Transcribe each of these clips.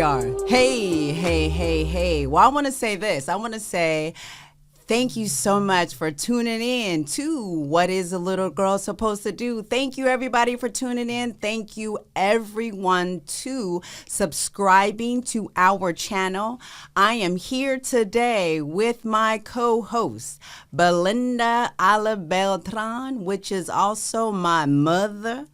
we are. Hey. Well, I want to say this. I want to say thank you so much for tuning in to What is a Little Girl Supposed to Do? Thank you, everybody, for tuning in. Thank you, everyone, to subscribing to our channel. I am here today with my co-host, Balinda Beltran, which is also my mother.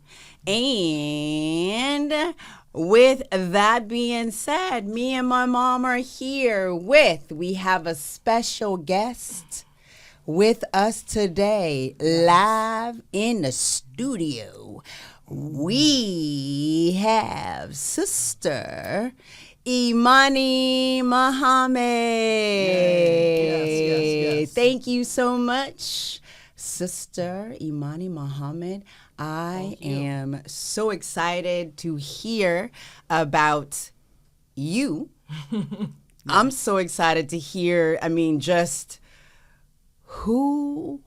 And with that being said, me and my mom are here we have a special guest with us today, live in the studio. We have Sister Imani Muhammad. Yes. Thank you so much, Sister Imani Muhammad. I am so excited to hear about you. I'm so excited to hear, just who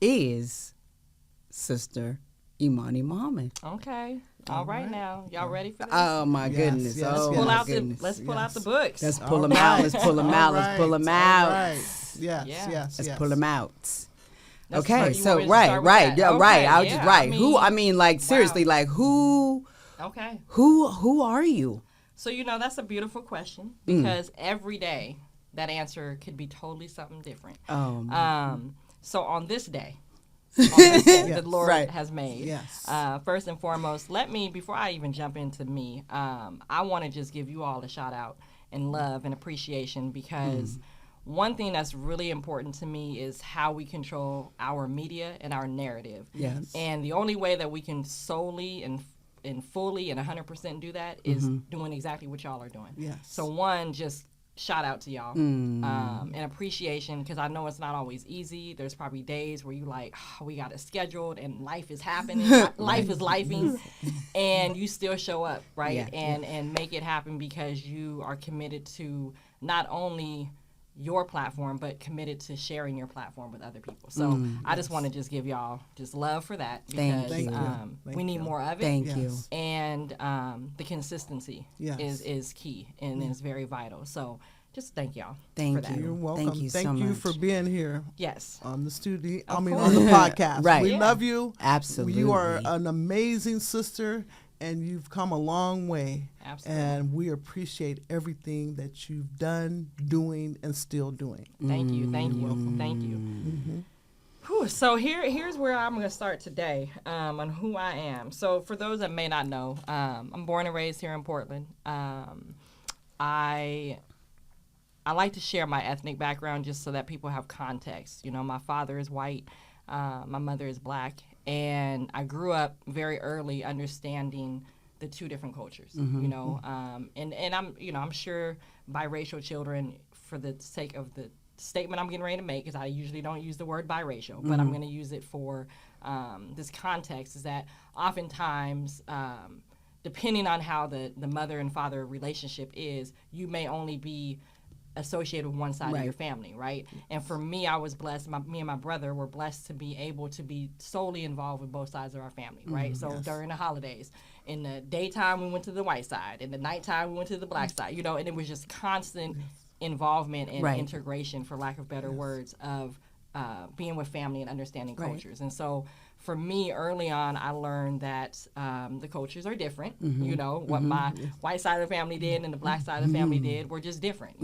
is Sister Imani Muhammad? Okay. All right now. Y'all ready for this? Oh, my goodness. Let's pull out the books. Let's pull them out. Let's pull them out. Let's pull them out. Let's pull them out. Okay, so right. Seriously, like who? Okay. Who are you? So that's a beautiful question because every day that answer could be totally something different. So on this day, the Lord has made. Yes. First and foremost, before I even jump into me, I want to just give you all a shout out and love and appreciation because. One thing that's really important to me is how we control our media and our narrative. Yes. And the only way that we can solely and fully and 100% do that is doing exactly what y'all are doing. Yes. So one, just shout out to y'all and appreciation because I know it's not always easy. There's probably days where you like, we got it scheduled and life is happening, life is lifing, and you still show up, right? Yeah. And make it happen because you are committed to not only your platform, but committed to sharing your platform with other people. So I just want to just give y'all just love for that because we need more of it. Thank you. And the consistency is key and is very vital. So just thank y'all for that. You're welcome. Thank you so much. for being here. Yes. On the studio. On the podcast. Right. We love you. Absolutely. You are an amazing sister. And you've come a long way. Absolutely. And we appreciate everything that you've done, doing, and still doing. Thank you. Thank you. Mm-hmm. Whew, so here's where I'm going to start today on who I am. So for those that may not know, I'm born and raised here in Portland. I like to share my ethnic background just so that people have context. My father is white. My mother is black. And I grew up very early understanding the two different cultures, and I'm sure biracial children, for the sake of the statement I'm getting ready to make, because I usually don't use the word biracial, but I'm going to use it for this context, is that oftentimes, depending on how the mother and father relationship is, you may only be associated with one side of your family, right? And for me, I was blessed. Me and my brother were blessed to be able to be solely involved with both sides of our family, right? So during the holidays, in the daytime we went to the white side, in the nighttime we went to the black side, and it was just constant involvement and integration, for lack of better words, of being with family and understanding cultures. And so for me, early on, I learned that the cultures are different. What my white side of the family did and the black side of the family did were just different,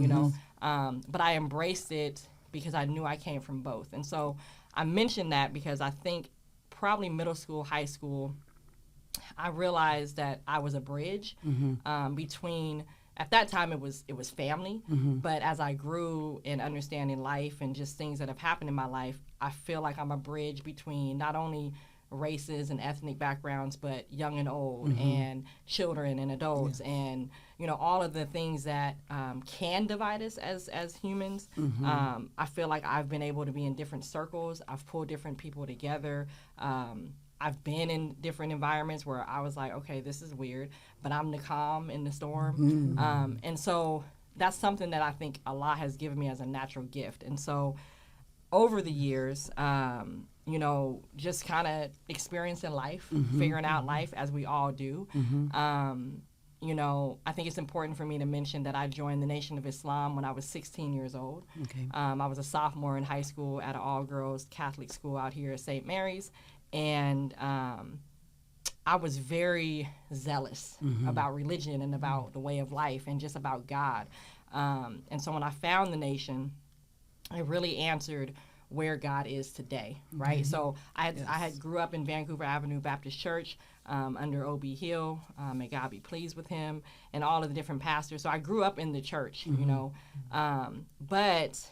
but I embraced it because I knew I came from both. And so I mentioned that because I think probably middle school, high school, I realized that I was a bridge between. At that time, it was family, but as I grew in understanding life and just things that have happened in my life, I feel like I'm a bridge between not only races and ethnic backgrounds, but young and old, and children and adults, and all of the things that can divide us as humans. I feel like I've been able to be in different circles. I've pulled different people together. I've been in different environments where I was like, okay, this is weird, but I'm the calm in the storm. And so that's something that I think Allah has given me as a natural gift. And so over the years, just kind of experiencing life, figuring out life as we all do, you know, I think it's important for me to mention that I joined the Nation of Islam when I was 16 years old. Okay. I was a sophomore in high school at an all-girls Catholic school out here at St. Mary's, and I was very zealous about religion and about the way of life and just about God. And so when I found the Nation, it really answered where God is today, right? So I had grew up in Vancouver Avenue Baptist Church under O.B. Hill, may God be pleased with him, and all of the different pastors. So I grew up in the church, you know, but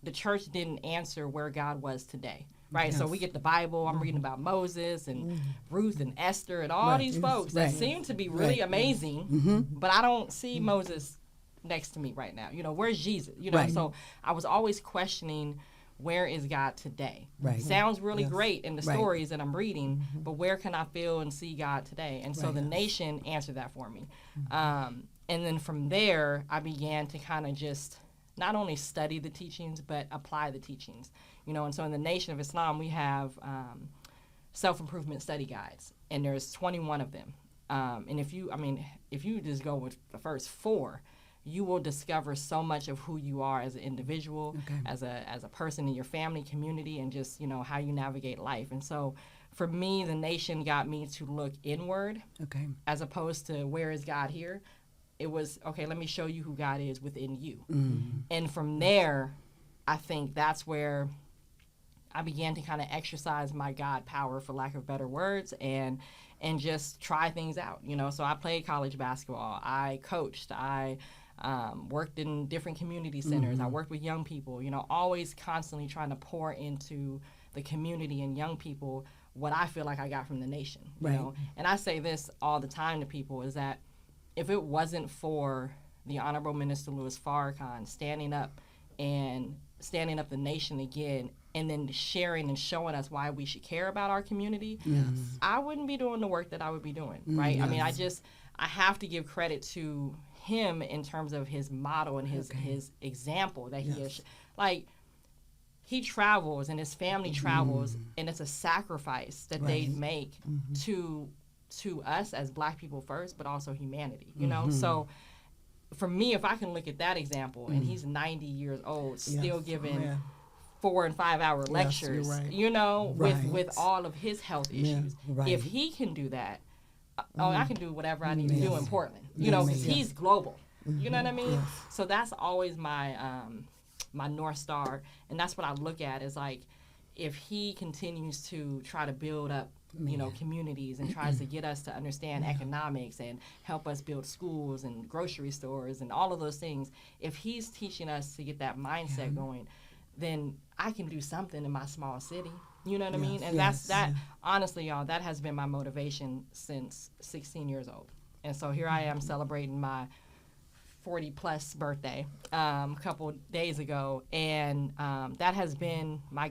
the church didn't answer where God was today, right? So we get the Bible, I'm reading about Moses and Ruth and Esther and all these folks that seem to be really amazing, but I don't see Moses next to me right now. You know, where's Jesus? You know, so I was always questioning, where is God today? Right. Sounds really great in the stories that I'm reading, but where can I feel and see God today? And so the Nation answered that for me. And then from there, I began to kind of just not only study the teachings, but apply the teachings. You know, and so in the Nation of Islam, we have self-improvement study guides, and there's 21 of them. And if you just go with the first 4, you will discover so much of who you are as an individual, as a person in your family, community, and just, you know, how you navigate life. And so for me, the Nation got me to look inward as opposed to where is God here. It was, okay, let me show you who God is within you. And from there, I think that's where I began to kind of exercise my God power, for lack of better words, and just try things out, you know. So I played college basketball. I coached. I worked in different community centers. I worked with young people, you know, always constantly trying to pour into the community and young people what I feel like I got from the Nation, you know. And I say this all the time to people, is that if it wasn't for the Honorable Minister Louis Farrakhan standing up the Nation again, and then sharing and showing us why we should care about our community, I wouldn't be doing the work that I would be doing, right? I mean, I have to give credit to him in terms of his model and his example that he is. Like, he travels and his family travels, and it's a sacrifice that they make to us as Black people first, but also humanity, you know? So for me, if I can look at that example, and he's 90 years old, still giving 4 and 5 hour lectures, you know, with all of his health issues. If he can do that, I can do whatever I need to do in Portland, you know, because he's global. You know what I mean? So that's always my my North Star, and that's what I look at, is like, if he continues to try to build up, you know, communities, and tries to get us to understand economics and help us build schools and grocery stores and all of those things, if he's teaching us to get that mindset going, then I can do something in my small city. You know what I mean? And that's honestly, y'all, that has been my motivation since 16 years old. And so here I am celebrating my 40-plus birthday a couple days ago, and that has been my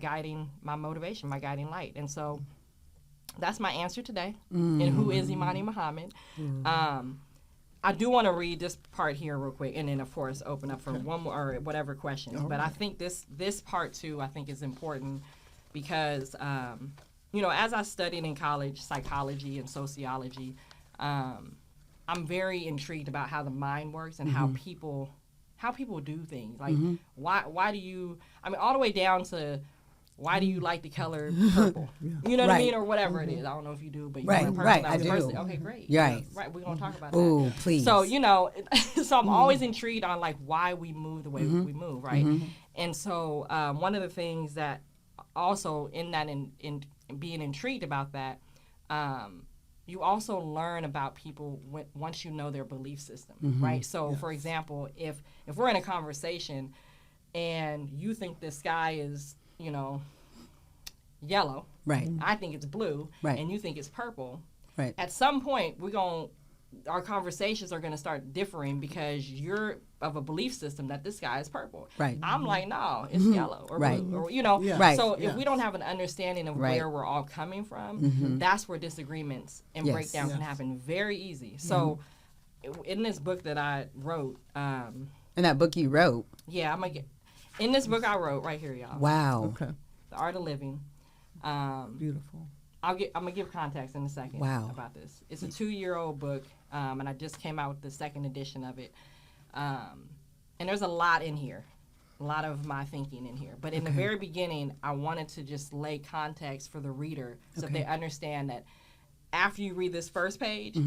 motivation, my guiding light. And so that's my answer today. And who is Imani Muhammad? I do want to read this part here real quick, and then of course open up for one more or whatever questions. But I think this part too, I think, is important because you know, as I studied in college psychology and sociology, I'm very intrigued about how the mind works and how people do things. Like, why do you? I mean, all the way down to, why do you like the color purple? You know what I mean, or whatever it is. I don't know if you do, but you want to personalize it personally. Okay, great. Right. We're gonna talk about that. Ooh, please. So, you know, so I'm always intrigued on like why we move the way we move, right? And so one of the things that also in that in being intrigued about that, you also learn about people once you know their belief system, right? So, for example, if we're in a conversation and you think the sky is, you know, yellow, right? I think it's blue, right? And you think it's purple, right? At some point, our conversations are going to start differing because you're of a belief system that this sky is purple. Right. I'm like, no, it's yellow or blue, or, you know. Right. So if we don't have an understanding of where we're all coming from, that's where disagreements and breakdown can happen very easy. So in this book that I wrote, in that book you wrote, in this book I wrote right here, y'all. Wow. Okay. The Art of Living. Beautiful. I'm gonna give context in a second. Wow. About this. It's a 2-year-old book, and I just came out with the second edition of it. And there's a lot in here, a lot of my thinking in here. But in the very beginning, I wanted to just lay context for the reader so that they understand that after you read this first page,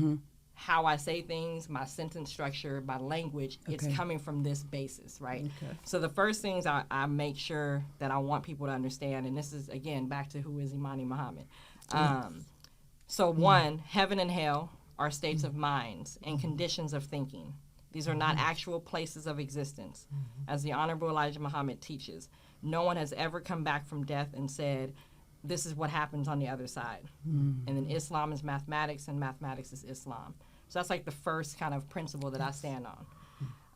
how I say things, my sentence structure, my language, it's coming from this basis, right? Okay. So the first things I make sure that I want people to understand, and this is, again, back to who is Imani Muhammad. So one, heaven and hell are states of minds and conditions of thinking. These are not actual places of existence. As the Honorable Elijah Muhammad teaches, no one has ever come back from death and said, this is what happens on the other side. And then Islam is mathematics, and mathematics is Islam. So that's like the first kind of principle that I stand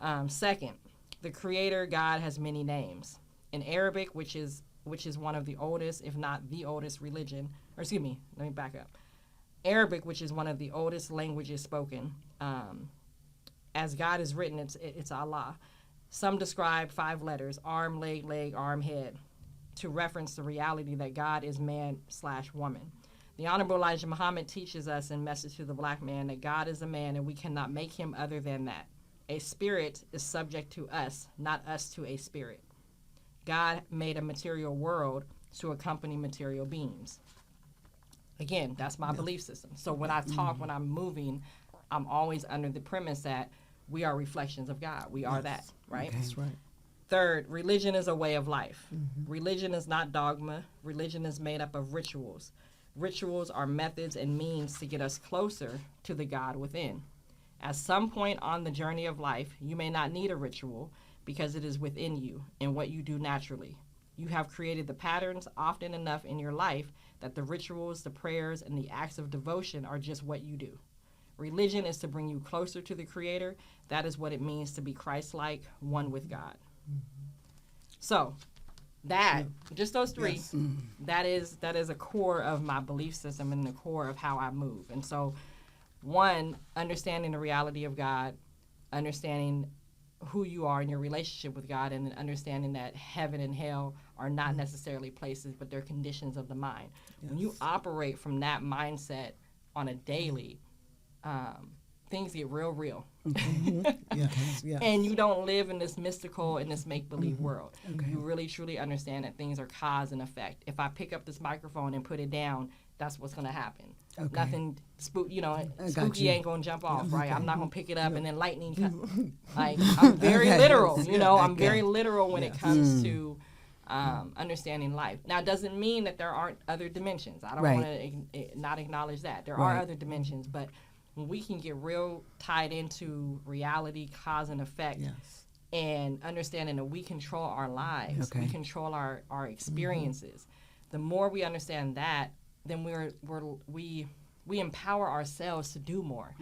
on. Second, the Creator God has many names. In Arabic, which is one of the oldest, if not the oldest religion, or excuse me, let me back up. Arabic, which is one of the oldest languages spoken, as God is written, it's Allah. Some describe 5 letters, arm, leg, arm, head, to reference the reality that God is man/woman. The Honorable Elijah Muhammad teaches us in Message to the Black Man that God is a man and we cannot make him other than that. A spirit is subject to us, not us to a spirit. God made a material world to accompany material beings. Again, that's my belief system. So when I talk, when I'm moving, I'm always under the premise that we are reflections of God. We are that, right? Okay. That's right. Third, religion is a way of life. Religion is not dogma. Religion is made up of rituals. Rituals are methods and means to get us closer to the God within. At some point on the journey of life, you may not need a ritual because it is within you and what you do naturally. You have created the patterns often enough in your life that the rituals, the prayers, and the acts of devotion are just what you do. Religion is to bring you closer to the Creator. That is what it means to be Christ-like, one with God. So that, just those 3, that is a core of my belief system and the core of how I move. And so, one, understanding the reality of God, understanding who you are in your relationship with God, and then understanding that heaven and hell are not necessarily places, but they're conditions of the mind. When you operate from that mindset on a daily, things get real. And you don't live in this mystical and this make-believe world. You really, truly understand that things are cause and effect. If I pick up this microphone and put it down, that's what's going to happen. Nothing spooky ain't going to jump off, right? I'm not going to pick it up and then lightning like, I'm very literal, I'm very literal when it comes to understanding life. Now, it doesn't mean that there aren't other dimensions. I don't want to not acknowledge that. There are other dimensions, but when we can get real tied into reality, cause and effect, and understanding that we control our lives, we control our experiences. The more we understand that, then we empower ourselves to do more.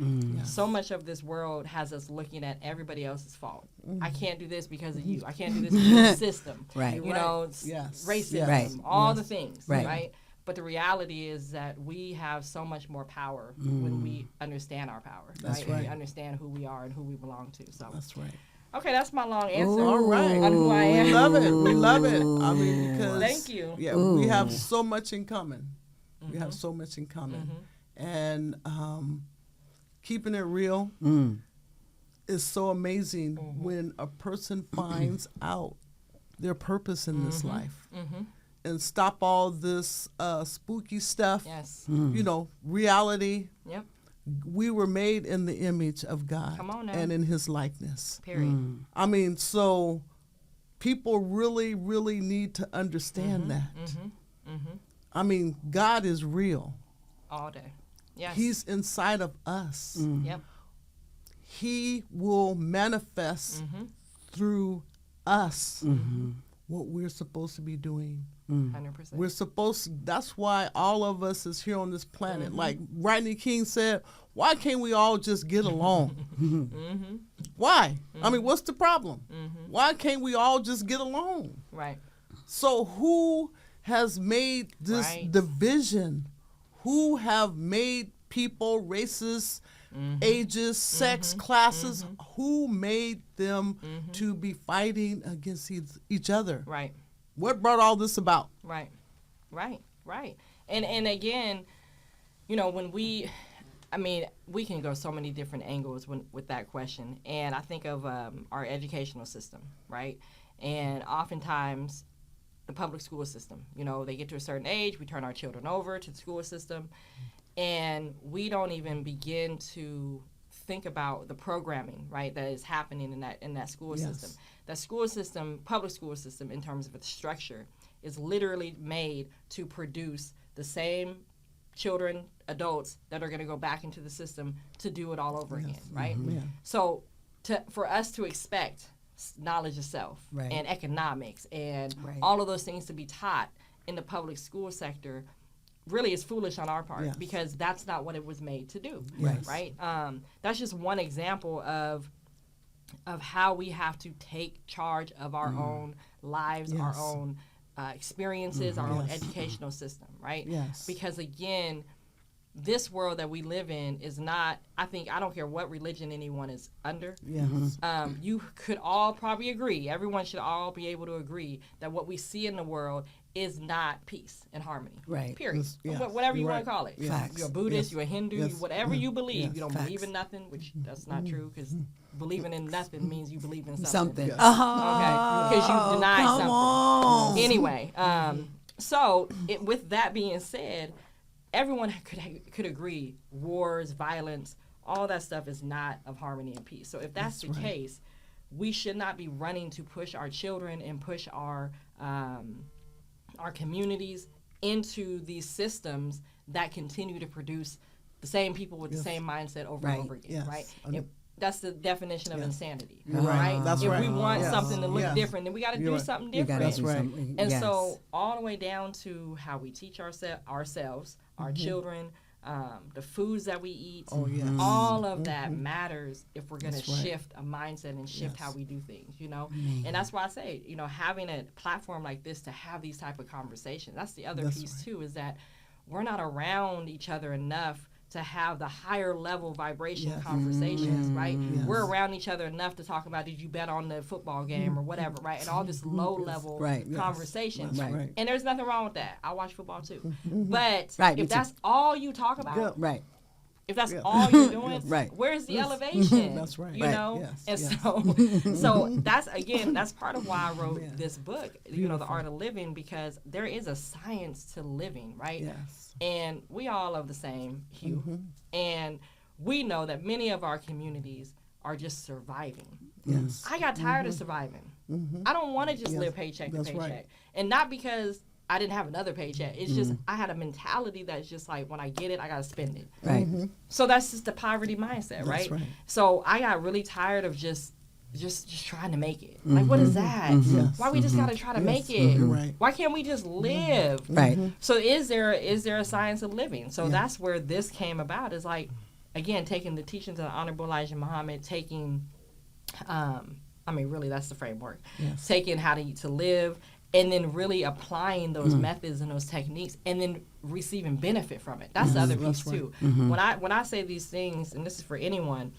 So much of this world has us looking at everybody else's fault. I can't do this because of you. I can't do this because of the system. Racism, all the things, right? But the reality is that we have so much more power when we understand our power. That's right? We understand who we are and who we belong to. So that's right. Okay, that's my long answer. All right. On who I am. We love it. We love it. I mean, because thank you. Yeah, we have so much in common. We have so much in common, and keeping it real is so amazing when a person finds out their purpose in this life. And stop all this spooky stuff. Reality. Yep. We were made in the image of God. Come on now. And in His likeness. Period. I mean, so people really, really need to understand that. I mean, God is real. All day. Yes. He's inside of us. Yep. He will manifest through us what we're supposed to be doing. 100%. We're supposed to, that's why all of us is here on this planet. Like Rodney King said, why can't we all just get along? Why? I mean, what's the problem? Why can't we all just get along? Right. So who has made this division? Who have made people, races, ages, sex, classes? Who made them to be fighting against each other? Right. What brought all this about? Right. And again, you know, when we can go so many different angles with that question. And I think of our educational system, right? And oftentimes the public school system, you know, they get to a certain age, we turn our children over to the school system, and we don't even begin to think about the programming, right, that is happening in that school system. That school system, public school system, in terms of its structure, is literally made to produce the same children, adults that are going to go back into the system to do it all over again, right? So for us to expect knowledge of self and economics and all of those things to be taught in the public school sector really is foolish on our part, because that's not what it was made to do, right? That's just one example of how we have to take charge of our own lives, our own experiences, our own educational system, right? Because again, this world that we live in is not, I don't care what religion anyone is under. You could all probably agree, everyone should all be able to agree that what we see in the world is not peace and harmony. Period. Whatever you want to call it. You're a Buddhist, you're a Hindu, whatever you believe. You don't believe in nothing, which that's not true, because believing in nothing means you believe in something. Okay, because you deny something. On. Anyway, so with that being said, everyone could agree wars, violence, all that stuff is not of harmony and peace. So if that's the case, we should not be running to push our children and push our communities into these systems that continue to produce the same people with the same mindset over and over again, right? That's the definition of insanity, right? That's if we want something to look different, then we got to do something different. That's right. And so all the way down to how we teach ourselves, our children, the foods that we eat, all of that matters if we're going to shift a mindset and shift how we do things, you know? And that's why I say, you know, having a platform like this to have these type of conversations, that's the other piece too, is that we're not around each other enough to have the higher level vibration conversations, right? We're around each other enough to talk about, did you bet on the football game or whatever, right? And all this low level conversation. And there's nothing wrong with that. I watch football too. But if that's all you talk about, if that's all you're doing, where's the elevation? That's right. You know? So that's part of why I wrote this book, you know, The Art of Living, because there is a science to living, right? And we all of the same hue. And we know that many of our communities are just surviving. I got tired of surviving. I don't want to just live paycheck to paycheck. And not because I didn't have another paycheck. It's just I had a mentality that's just like, when I get it, I got to spend it. So that's just the poverty mindset, right? So I got really tired of just trying to make it. Like, what is that? Why we just got to try to make it? Why can't we just live? So is there a science of living? So that's where this came about, is like, again, taking the teachings of the Honorable Elijah Muhammad, taking, really that's the framework. Taking how to live, and then really applying those methods and those techniques, and then receiving benefit from it. That's the other piece too. When I say these things, and this is for anyone,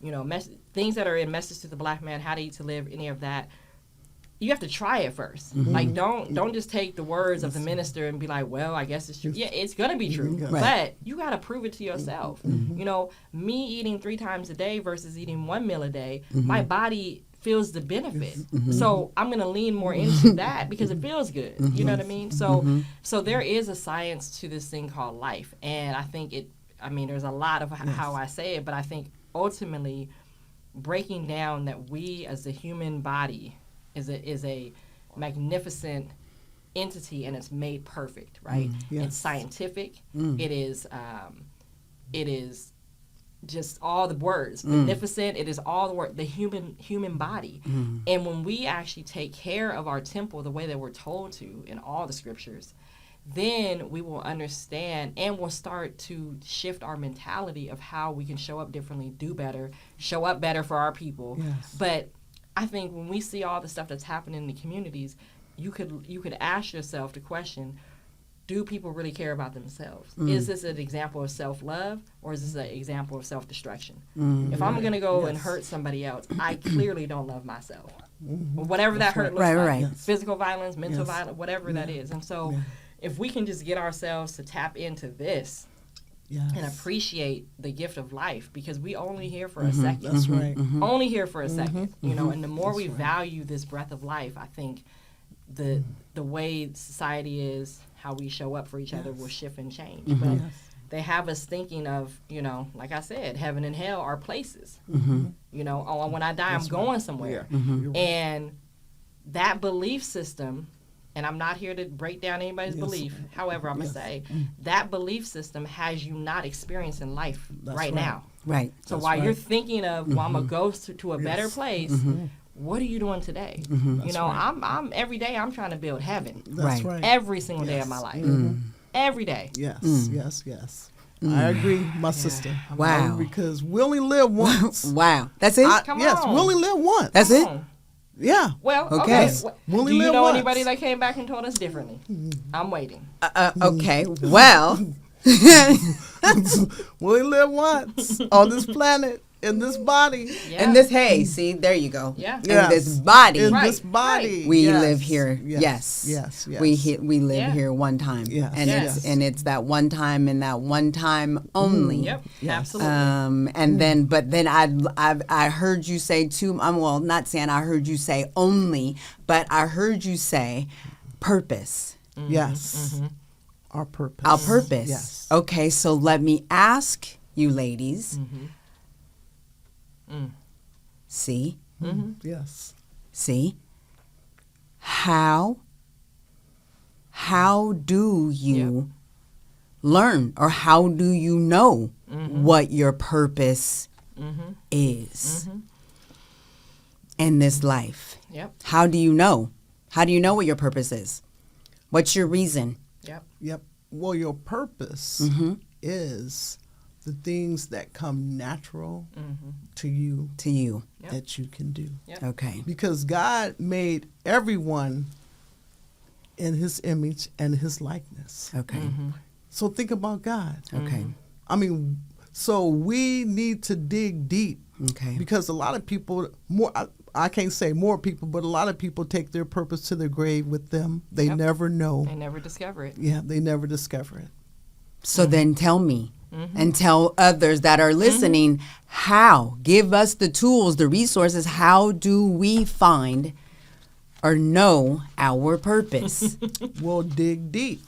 you know, things that are in Message to the Black Man, How to Eat to Live, any of that, you have to try it first. Like, don't just take the words of the minister and be like, well, I guess it's true. Yeah, it's gonna be true, but you gotta prove it to yourself. You know, me eating 3 times a day versus eating 1 meal a day, my body feels the benefit. So I'm going to lean more into that because it feels good. You know what I mean? So there is a science to this thing called life. And I think there's a lot of how I say it, but I think ultimately breaking down that we as the human body is a magnificent entity, and it's made perfect, right? It's scientific. It is just all the words, magnificent. It is all the word, the human body. And when we actually take care of our temple the way that we're told to in all the scriptures, then we will understand, and we'll start to shift our mentality of how we can show up differently, do better, show up better for our people. But I think when we see all the stuff that's happening in the communities, you could ask yourself the question, do people really care about themselves? Is this an example of self-love, or is this an example of self-destruction? If I'm going to go and hurt somebody else, I clearly don't love myself. Whatever that hurt looks like. Physical violence, mental violence, whatever that is. And so if we can just get ourselves to tap into this Yes. and appreciate the gift of life, because we only here for a second. That's right. Only here for a second, you know, and the more we right. value this breath of life, I think the way society is, how we show up for each other will shift and change. But Yes. they have us thinking of, you know, like I said, heaven and hell are places. You know, oh, when I die, I'm going somewhere. You're right. And that belief system, and I'm not here to break down anybody's Yes. belief. However, I'm going to say that belief system has you not experiencing life That's right right. now. Right. So That's while you're right. thinking of, well, I'm going to go to a better Yes. place, what are you doing today? You That's know, right. I'm every day I'm trying to build heaven. That's Right. right. Every single day of my Yes. life. Every day. Yes, yes. I agree, my sister. Wow. Because we only live once. Wow. That's it? Come Yes, on. we only live once. That's it? Oh. Yeah. Well, Okay. okay. Yes. We only Do you live know once. anybody that came back and told us differently? I'm waiting. Okay. Well, We only live once on this planet, in this body. Yeah. and this, hey, see, there you go. Yeah. In Yes. this body. In Right, this body. right. We Yes. live here. Yes. Yes. Yes. Yes. We live Yeah. here one time. Yes. And Yes. it's that one time and that one time only. Yep. Yes. Absolutely. And then I heard you say too. I'm well, not saying I heard you say only, but I heard you say purpose. Yes. Our purpose. Our purpose. Yes. Okay, so let me ask you, ladies. See, Yes. see, how do you learn, or how do you know what your purpose is in this life? Yep. How do you know? How do you know what your purpose is? What's your reason? Yep. Yep. Well, your purpose is the things that come natural to you To you? Yep. that you can do. Yep. Okay. Because God made everyone in his image and his likeness. Okay. So think about God. Okay. I mean, so we need to dig deep Okay. because a lot of people, I can't say more people, but a lot of people take their purpose to their grave with them. They Yep. never know. They never discover it. Yeah, they never discover it. So then tell me and tell others that are listening how. Give us the tools, the resources. How do we find or know our purpose? Well, dig deep.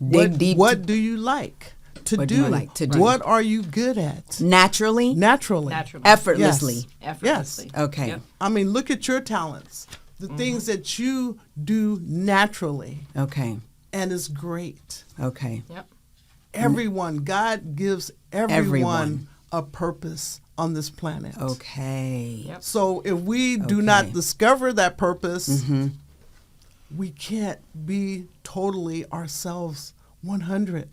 Dig deep. What do you like to What do? do you like to do? What are you good at? Naturally? Naturally. Naturally. Effortlessly. Effortlessly. Okay. Yep. I mean, look at your talents, the things that you do naturally, Okay. and it's great. Okay. Yep. Everyone, God gives everyone Everyone. a purpose on this planet. Okay. Yep. So if we do Okay. not discover that purpose, we can't be totally ourselves 100.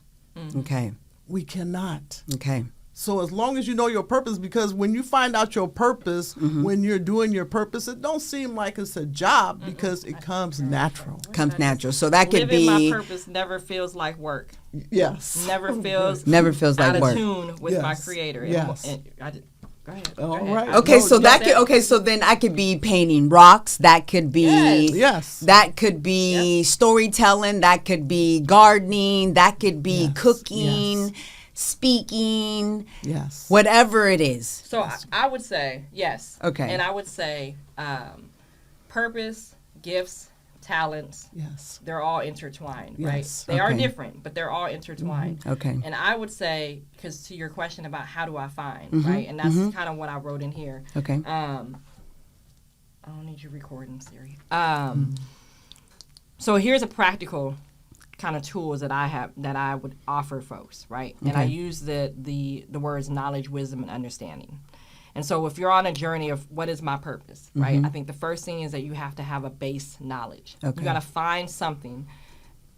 Okay. We cannot. Okay. So as long as you know your purpose, because when you find out your purpose, when you're doing your purpose, it don't seem like it's a job because it comes natural. Comes natural. So that could Living be my purpose never feels like work. Yes. Never feels never feels out like of work. tune with my Yes. creator. Yes. Go ahead. All Go ahead. right. Okay, No, so you that said could it. so then I could be painting rocks, that could be Yes. Yes. that could be storytelling, that could be gardening, that could be Yes, cooking, speaking, Yes. whatever it is. So I would say yes. Okay. And I would say purpose, gifts, talents, Yes. they're all intertwined, Yes. right? They are Okay. different, but they're all intertwined. Okay. And I would say, because to your question about how do I find, right? And that's kind of what I wrote in here. Okay. I don't need you recording, Siri. So here's a practical kind of tools that I have that I would offer folks, right? And I Okay. use the words knowledge, wisdom, and understanding. And so if you're on a journey of what is my purpose, right? I think the first thing is that you have to have a base knowledge. Okay. You got to find something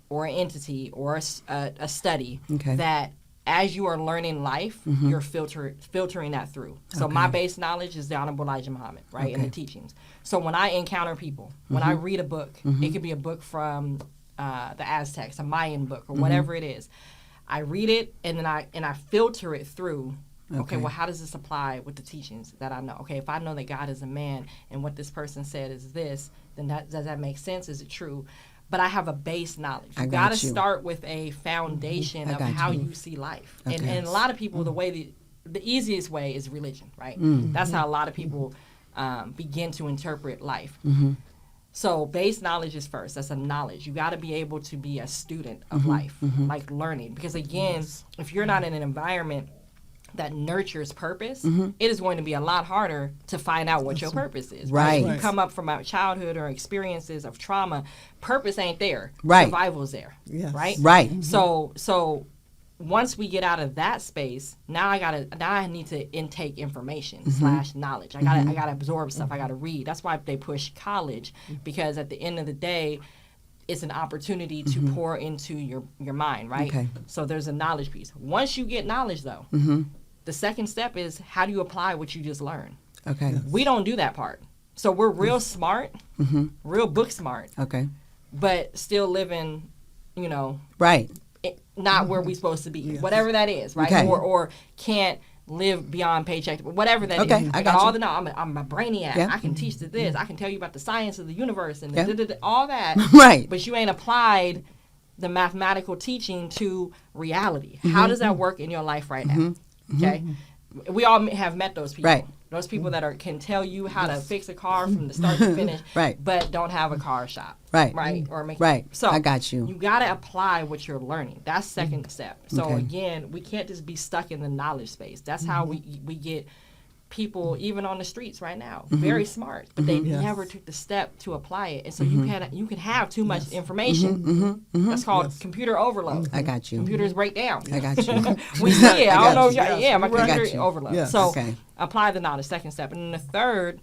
or an entity or a study Okay. that as you are learning life, you're filtering that through. So my base knowledge is the Honorable Elijah Muhammad, right, and the teachings. So when I encounter people, when I read a book, it could be a book from the Aztecs, a Mayan book, or whatever it is. I read it and then I filter it through. Okay, well, how does this apply with the teachings that I know? Okay, if I know that God is a man and what this person said is this, then does that make sense? Is it true? but I have a base knowledge. You got to start with a foundation of how you see life. Okay. And a lot of people, the easiest way is religion, right? That's how a lot of people begin to interpret life. So base knowledge is first. That's a knowledge. You got to be able to be a student of life, like learning. Because again, if you're not in an environment that nurtures purpose, it is going to be a lot harder to find out what your purpose is. Right. If you come up from a childhood or experiences of trauma, purpose ain't there. Right. Survival's there. Yes. Right. Right. So once we get out of that space, now I need to intake information / knowledge. I gotta absorb stuff. I gotta read. That's why they push college, because at the end of the day, it's an opportunity to pour into your mind, right? Okay. So there's a knowledge piece. Once you get knowledge, though, the second step is how do you apply what you just learned? Okay. We don't do that part. So we're real smart, real book smart, Okay. but still living, Right. not where we're supposed to be, whatever that is, right? Okay. Or can't live beyond paycheck, whatever that is. Okay, I got all you. the knowledge. I'm a brainiac. Yeah. I can teach to this. I can tell you about the science of the universe and all that. Right. But you ain't applied the mathematical teaching to reality. How does that work in your life right now? Okay. We all have met those people. Right. Those people that can tell you how to fix a car from the start to finish, Right. but don't have a car shop. Right. Right. Or make Right. So I got you. You got to apply what you're learning. That's second step. So Okay. again, we can't just be stuck in the knowledge space. That's how we get people, even on the streets right now, very smart, but they never took the step to apply it. And so you can have too much information. That's called computer overload. I got you. Computers break down. I got you. We see it. I don't know. Yes. My I got computer you. overload. Yes. So Okay. apply the knowledge, second step. And then the third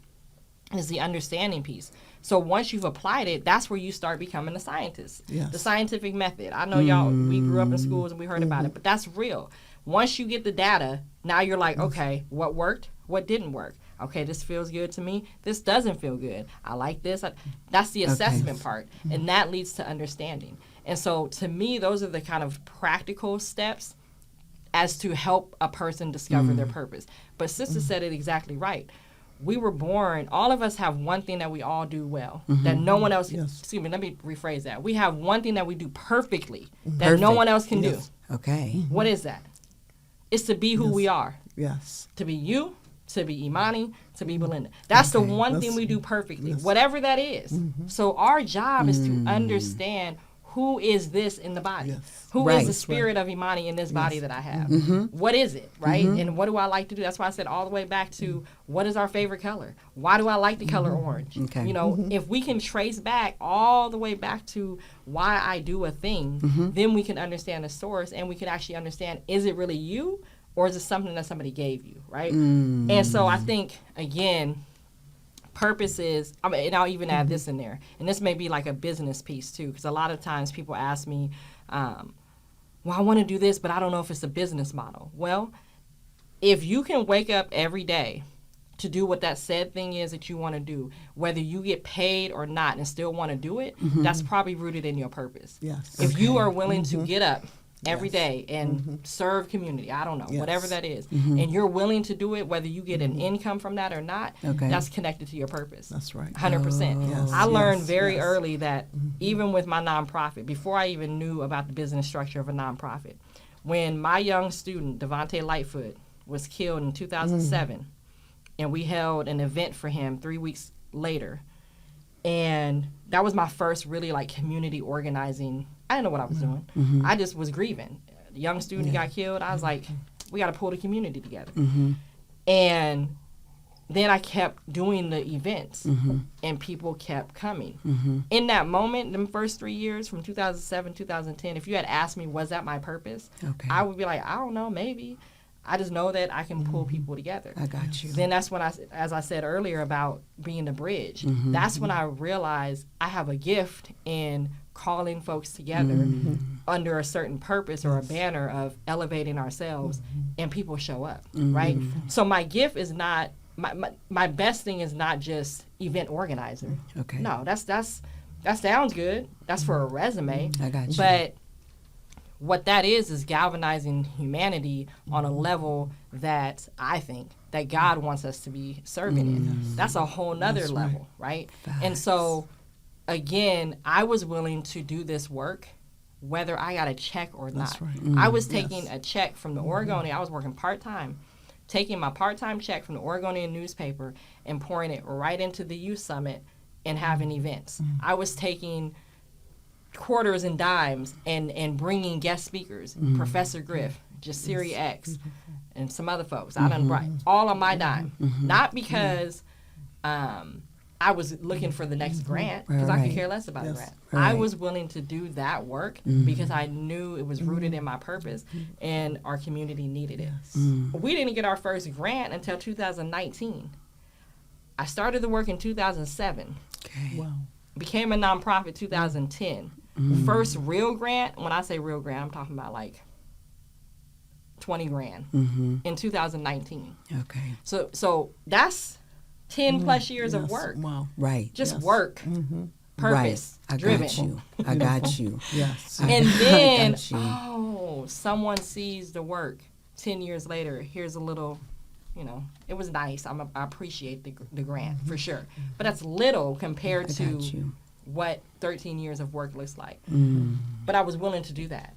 is the understanding piece. So once you've applied it, that's where you start becoming a scientist. Yes. The scientific method. I know y'all, we grew up in schools and we heard about it, but that's real. Once you get the data, now you're like, okay, what worked? What didn't work? Okay, this feels good to me. This doesn't feel good. I like this. That's the assessment part. And that leads to understanding. And so to me, those are the kind of practical steps as to help a person discover their purpose. But Sister said it exactly right. We were born, all of us have one thing that we all do well, that no one else, excuse me, let me rephrase that. We have one thing that we do perfectly, that no one else can do. Okay. What is that? It's to be who we are. Yes. To be you, to be Imani, to be Balinda. That's the one thing we do perfectly, whatever that is. So our job is to understand who is this in the body? Yes. Who Right. is the spirit of Imani in this body that I have? What is it, right? And what do I like to do? That's why I said all the way back to what is our favorite color? Why do I like the color orange? Okay. If we can trace back all the way back to why I do a thing, then we can understand the source and we can actually understand, is it really you or is it something that somebody gave you, right? And so I think, again, purpose is, and I'll even add this in there, and this may be like a business piece too, because a lot of times people ask me, well, I want to do this, but I don't know if it's a business model. Well, if you can wake up every day to do what that said thing is that you want to do, whether you get paid or not and still want to do it, that's probably rooted in your purpose. Yes. If you are willing to get up every day and serve community, I don't know, whatever that is, and you're willing to do it, whether you get an income from that or not, that's connected to your purpose. That's right. 100%. Yes. I learned Yes. very Yes. early that even with my nonprofit, before I even knew about the business structure of a nonprofit, when my young student, Devontae Lightfoot, was killed in 2007, and we held an event for him 3 weeks later, and that was my first really like community organizing. I didn't know what I was doing. I just was grieving. The young student got killed. I was like, we got to pull the community together. And then I kept doing the events, and people kept coming. In that moment, them first 3 years, from 2007, 2010, if you had asked me, was that my purpose? Okay. I would be like, I don't know, maybe. I just know that I can pull people together. I got you. Then that's when as I said earlier about being the bridge, that's when I realized I have a gift in calling folks together under a certain purpose or a banner of elevating ourselves, and people show up, right? So my gift is not, my best thing is not just event organizer. Okay. No, that sounds good. That's for a resume. I got you. But what that is galvanizing humanity on a level that I think that God wants us to be serving in. That's a whole nother level, right? And so again, I was willing to do this work whether I got a check or not. That's right. I was taking a check from the Oregonian. I was working part-time, taking my part-time check from the Oregonian newspaper and pouring it right into the youth summit and having events. I was taking quarters and dimes and bringing guest speakers, Professor Griff, Jasiri X, and some other folks. I done brought all on my dime. Not because I was looking for the next grant, because I could care less about a grant. I was willing to do that work because I knew it was rooted in my purpose and our community needed it. We didn't get our first grant until 2019. I started the work in 2007. Okay. Wow. Became a nonprofit 2010. First real grant, when I say real grant, I'm talking about like 20 grand in 2019. Okay. So that's 10 plus years of work. Wow. Right. Just work, purpose, right. I driven. got you. I got you. Yes. And then, got you. someone sees the work 10 years later. Here's a little, it was nice. I appreciate the grant for sure. But that's little compared to what 13 years of work looks like. But I was willing to do that,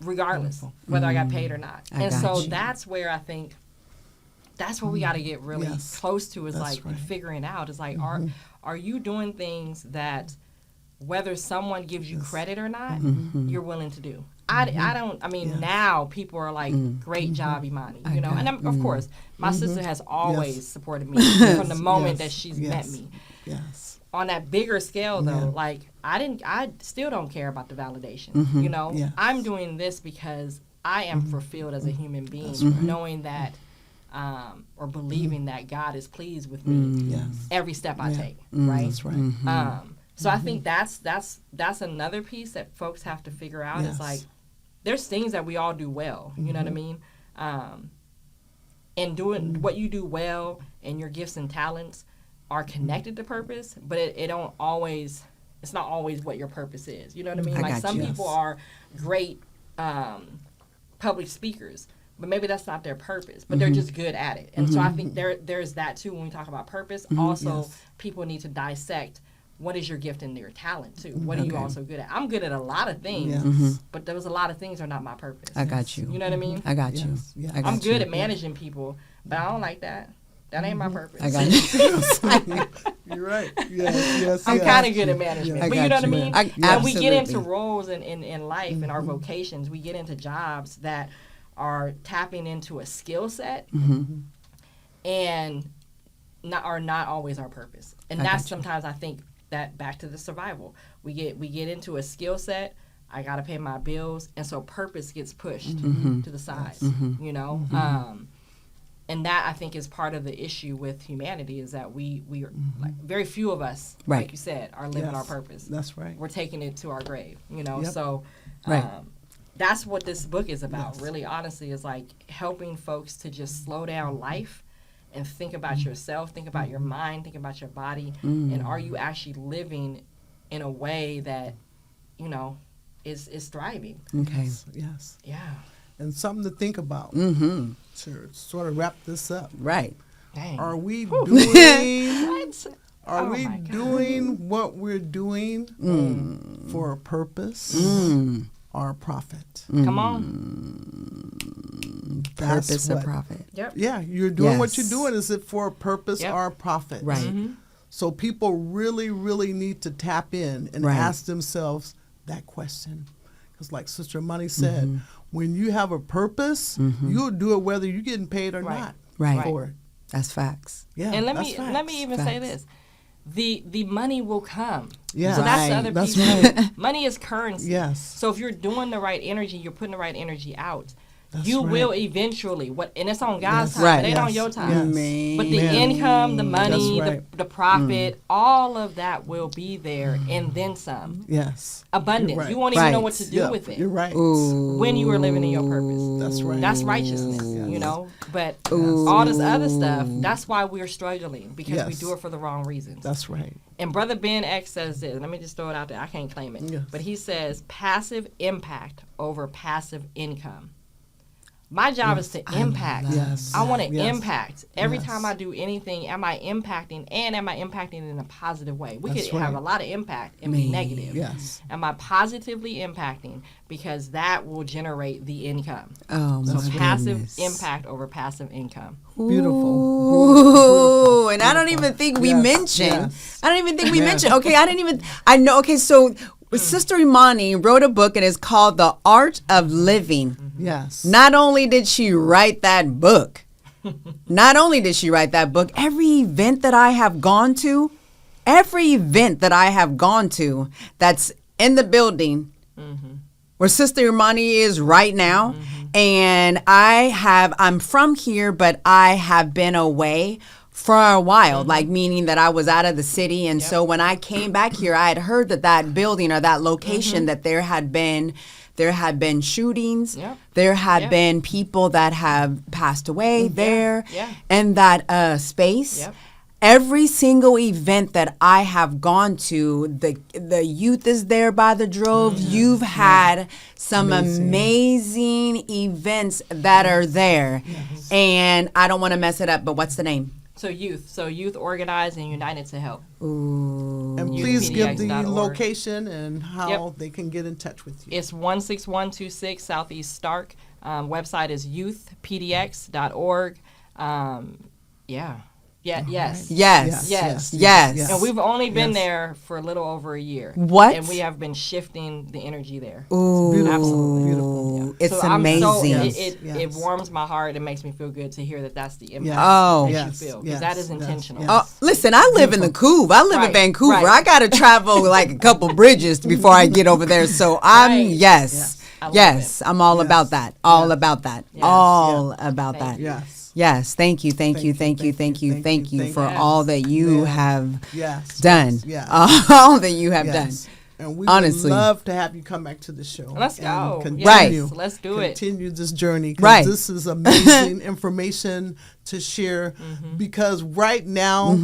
regardless, whether I got paid or not. And so that's where I think, that's what we got to get really close to, is like figuring out, is like, are you doing things that, whether someone gives you credit or not, you're willing to do? Now people are like, great job, Imani, and of course, my sister has always supported me from the moment that she's met me. Yes. On that bigger scale, though, like, I still don't care about the validation, I'm doing this because I am fulfilled as a human being, knowing that, or believing that God is pleased with me every step I take, right? That's right. So I think that's another piece that folks have to figure out, is like, there's things that we all do well, you know what I mean? And doing what you do well and your gifts and talents are connected to purpose, but it's not always what your purpose is, you know what I mean? Like, some people are great public speakers, but maybe that's not their purpose, but they're just good at it. And so I think there's that too when we talk about purpose. Also, people need to dissect, what is your gift and your talent too? What are you also good at? I'm good at a lot of things, but those a lot of things are not my purpose. I got you. You know what I mean? I got you. I'm good at managing people, but I don't like that. That ain't my purpose. I got you. You're right. Yes. I'm kind of good at management, but you know what I mean? When we get into roles in life and our vocations, we get into jobs that are tapping into a skill set and are not always our purpose. And that's sometimes, I think, that back to the survival. We get into a skill set. I got to pay my bills, and so purpose gets pushed to the side. And that, I think, is part of the issue with humanity, is that we are, like, very few of us, like you said, are living our purpose. That's right. We're taking it to our grave, So that's what this book is about, really, honestly, is like helping folks to just slow down life and think about yourself, think about your mind, think about your body, and are you actually living in a way that, is thriving? Okay. Yes. Yeah. And something to think about. To sort of wrap this up. Right. Dang. Are we doing? What? Are we doing what we're doing for a purpose or a profit? Come on. Purpose or profit. Yep. Yeah, you're doing what you're doing. Is it for a purpose or a profit? Right. So people really, really need to tap in and ask themselves that question. Because like Sister Imani said, when you have a purpose, you'll do it whether you're getting paid or not for it. That's facts. Yeah, and let me even say this. The money will come. Yeah. So that's the other piece. Right. Money is currency. Yes. So if you're doing the right energy, you're putting the right energy out, you will eventually, and it's on God's time, it ain't on your time. Yes. But the income, the money, the profit, all of that will be there, and then some. Yes. Abundance. Right. You won't even know what to do with it. You're right. When you are living in your purpose. That's right. That's righteousness, But all this other stuff, that's why we're struggling, because we do it for the wrong reasons. That's right. And Brother Ben X says this. Let me just throw it out there. I can't claim it. Yes. But he says passive impact over passive income. My job is to impact. Yes. I want to Yes. impact. Every Yes. time I do anything, am I impacting, and am I impacting in a positive way? We That's could have right. a lot of impact and be negative. Yes. Am I positively impacting? Because that will generate the income. Oh, my So passive goodness. impact over passive income. Ooh, and I don't even think we Yes, mentioned. yes. I don't even think we Yes. mentioned. Okay, I didn't even. I know. Okay, so Sister Imani wrote a book, and it's called The Art of Living. Yes. Not only did she write that book, every event that I have gone to, that's in the building where Sister Imani is right now, and I'm from here, but I have been away for a while, like meaning that I was out of the city. And so when I came back here, I had heard that building or that location, that there had been shootings. Yep. There had been people that have passed away there Yeah. in that space. Yep. Every single event that I have gone to, the youth is there by the droves. You've had some amazing events that are there. Yes. And I don't want to mess it up, but what's the name? So youth organized and united to help. Ooh. And please give the youthpdx.org. location and how they can get in touch with you. It's 16126 Southeast Stark. Website is youthpdx.org. Yes. Yes. And we've only been Yes. there for a little over a year. What? And we have been shifting the energy there. Ooh. Beautiful. Absolutely. Beautiful. It's So amazing. it Yes. warms my heart. It makes me feel good to hear that that's the impact Oh. that Yes. you feel. Yes. Because that is Yes. intentional. Yes. Oh, listen, I live in the Couve. I live in Right, Vancouver. right. I got to travel like a couple bridges before I get over there. So I'm, Right. yes. I love Yes, I'm all Yes. about that. All Yes. about that. Yes. All about Thank that. you. Yes. Yes, thank you for Thank you for all that you Yes. have Yes. done. Yes. All that you have done. Yes. And we Honestly. would love to have you come back to the show. Let's go. And Yes, continue, let's do it. Continue this journey. 'Cause Right. This is amazing information to share because right now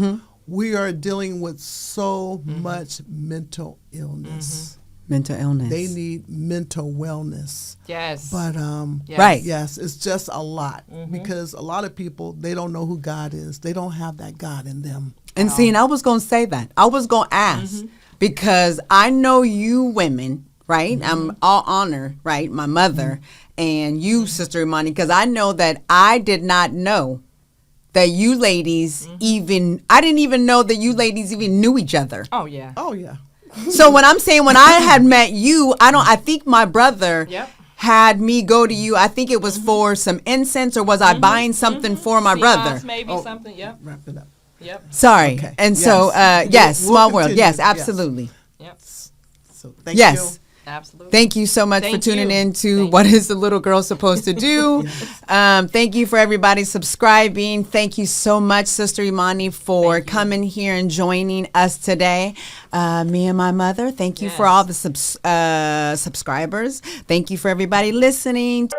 we are dealing with so much mental illness. Mental illness. They need mental wellness. Yes. But Yes. Right. yes, it's just a lot because a lot of people, they don't know who God is. They don't have that God in them. And see, and I was going to say that. I was going to ask because I know you women, right? I'm all honor, right? My mother and you, Sister Imani, because I know that I did not know that you ladies I didn't even know that you ladies even knew each other. Oh, yeah. Oh, yeah. So when I'm saying when I had met you, I think my brother Yep. had me go to you. I think it was for some incense, or was I buying something for my brother? Maybe Oh. something. Yep. Wrap it up. Yep. Sorry. Okay. And Yes. so, yes, We'll small world. continue. Yes, Yes. absolutely. Yep. So thank Yes. you. Absolutely. Thank you so much for Thank tuning you. in to Thank What is the Little Girl Supposed to Do? Thank you for everybody subscribing. Thank you so much, Sister Imani, for coming here and joining us today. Me and my mother, thank you for Yes. all the subscribers. Thank you for everybody listening.